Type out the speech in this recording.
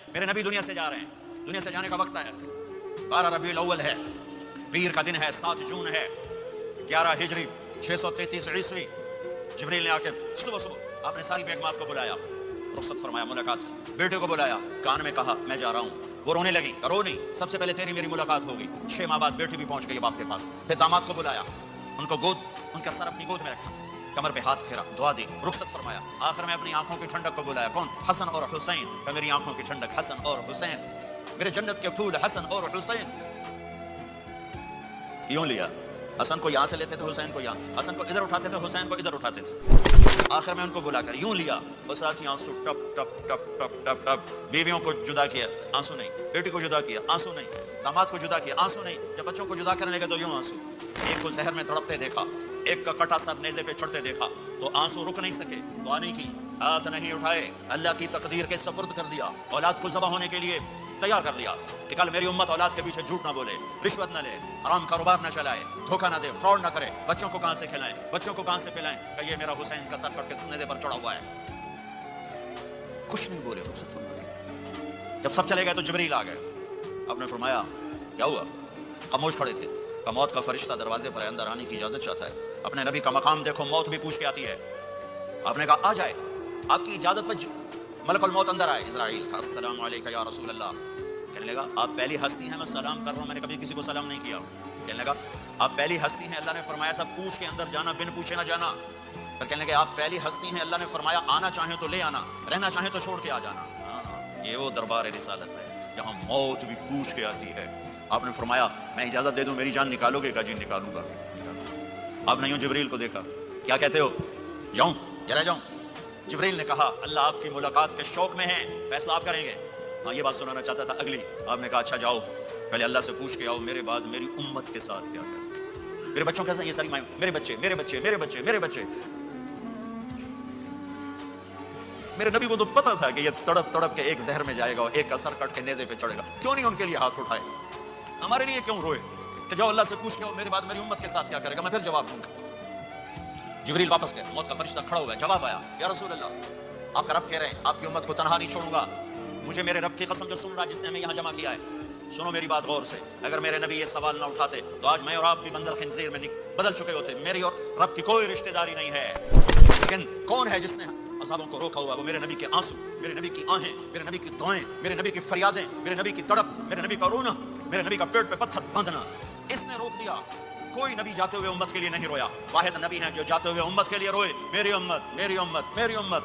میرے نبی دنیا سے جا رہے ہیں، دنیا سے جانے کا وقت ہے، 12 ربیع الاول ہے، پیر کا دن ہے، 7 جون ہے، 11 ہجری 633 عیسوی۔ جبریل نے آ کے صبح صبح آپ نے ساری بیگمات کو بلایا، رخصت فرمایا، ملاقات کی، بیٹے کو بلایا، کان میں کہا میں جا رہا ہوں، وہ رونے لگی، رو نہیں، سب سے پہلے تیری میری ملاقات ہوگی۔ 6 ماہ بعد بیٹی بھی پہنچ گئی باپ کے پاس، پھر داماد کو بلایا، ان کو گود، ان کا سر اپنی گود میں رکھا، کمر پہ ہاتھ پھیرا، دعا دی، رخصت فرمایا، آخر میں اپنی آنکھوں کی ٹھنڈک کو بلایا، کون؟ حسن اور حسین، کہ میری آنکھوں کی ٹھنڈک حسن اور حسین، میرے جنت کے پھول حسن اور حسین۔ یوں لیا، حسن کو یہاں سے لیتے تھے، حسین کو یہاں، حسن کو ادھر اٹھاتے تھے، حسین کو ادھر اٹھاتے تھے، آخر میں ان کو بلا کر یوں لیا، وہ ساتھی آنسو ٹپ ٹپ ٹپ ٹپ ٹپ ٹپ، بیویوں کو جدا کیا، آنسو نہیں، بیٹی کو جدا کیا، آنسو نہیں، داماد کو جدا کیا، آنسو نہیں، جب بچوں کو جدا کرنے لگے تو یوں آنسو، ایک کو زہر میں تڑپتے دیکھا، ایک کا کٹا سر نیزے پہ چڑھتے دیکھا تو آنسو رک نہیں سکے، دعا نہیں کی، ہاتھ نہیں اٹھائے، اللہ کی تقدیر کے سپرد کر دیا، اولاد کو ذبح ہونے کے لیے تیار کر لیا کہ کل میری امت اولاد کے پیچھے جھوٹ نہ بولے، رشوت نہ لے، حرام کاروبار نہ چلائے، دھوکہ نہ دے، فراڈ نہ کرے، بچوں کو کہاں سے کھلائیں، بچوں کو کہاں سے پلائیں، کہ یہ میرا حسین کا سر کٹ کے نیزے پر چڑھا ہوا ہے۔ کچھ نہیں بولے رخصت فرمایا۔ جب سب چلے گئے تو جبریل آ گئے، آپ نے فرمایا کیا ہوا؟ خاموش کھڑے تھے، کہ موت کا فرشتہ دروازے پر ہے، اندر آنے کی اجازت چاہتا ہے۔ اپنے نبی کا مقام دیکھو، موت بھی پوچھ کے آتی ہے۔ آپ نے کہا آ جائے، آپ کی اجازت پر ملک الموت اندر آئے، اسرائیل کا السلام علیکہ یا رسول اللہ، کہنے لگا آپ پہلی ہستی ہیں، میں سلام کر رہا ہوں، میں نے کبھی کسی کو سلام نہیں کیا۔ کہنے لگا آپ پہلی ہستی ہیں، اللہ نے فرمایا تھا پوچھ کے اندر جانا، بن پوچھے نہ جانا۔ پھر کہنے لگا آپ پہلی ہستی ہیں، اللہ نے فرمایا آنا چاہیں تو لے آنا، رہنا چاہیں تو چھوڑ کے آ جانا۔ یہ وہ دربار رسالت ہے جہاں موت بھی پوچھ کے آتی ہے۔ آپ نے فرمایا میں اجازت دے دوں میری جان نکالو گے؟ کہا جی نکالوں گا۔ آپ نے یوں جبریل کو دیکھا، کیا کہتے ہو؟ جاؤں یا رہ جاؤں؟ جبریل نے کہا اللہ آپ کی ملاقات کے شوق میں ہیں، فیصلہ آپ کریں گے۔ ہاں یہ بات سنانا چاہتا تھا اگلی۔ آپ نے کہا اچھا جاؤ، پہلے اللہ سے پوچھ کے آؤ میرے بعد میری امت کے ساتھ کیا کریں، میرے بچوں کیسا، یہ ساری مائیں، میرے بچے میرے بچے میرے بچے میرے بچے۔ میرے نبی کو تو پتا تھا کہ یہ تڑپ تڑپ کے ایک زہر میں جائے گا اور ایک کا سر کٹ کے نیزے پہ چڑھے گا، کیوں نہیں ان کے لیے ہاتھ اٹھائے؟ ہمارے لیے کیوں روئے کہ جاؤ اللہ سے پوچھ کے آؤ میرے بعد میری امت کے ساتھ کیا کرے گا، میں پھر جواب دوں گا۔ جبریل واپس گئے، موت کا فرشتہ کھڑا ہوا ہے، جواب آیا یا رسول اللہ آپ کا رب کہہ رہے ہیں آپ کی امت کو تنہا نہیں چھوڑوں گا، مجھے میرے رب کی قسم جو سن رہا جس نے ہمیں یہاں جمع کیا ہے، سنو میری بات غور سے، اگر میرے نبی یہ سوال نہ اٹھاتے تو آج میں اور آپ بھی بندر خنزیر میں بدل چکے ہوتے۔ میری اور رب کی کوئی رشتہ داری نہیں ہے، لیکن کون ہے جس نے عذابوں کو روکا ہوا؟ وہ میرے نبی کے آنسو، میرے نبی کی آہیں، میرے نبی کی دعائیں، میرے نبی کی فریادیں، میرے نبی کی تڑپ، میرے نبی کا رونا، میرے نبی کا پیٹ پہ پتھر باندھنا، اس نے روک دیا۔ کوئی نبی جاتے ہوئے امت کے لیے نہیں رویا، واحد نبی ہیں جو جاتے ہوئے امت کے لیے روئے، میری امت میری امت میری امت۔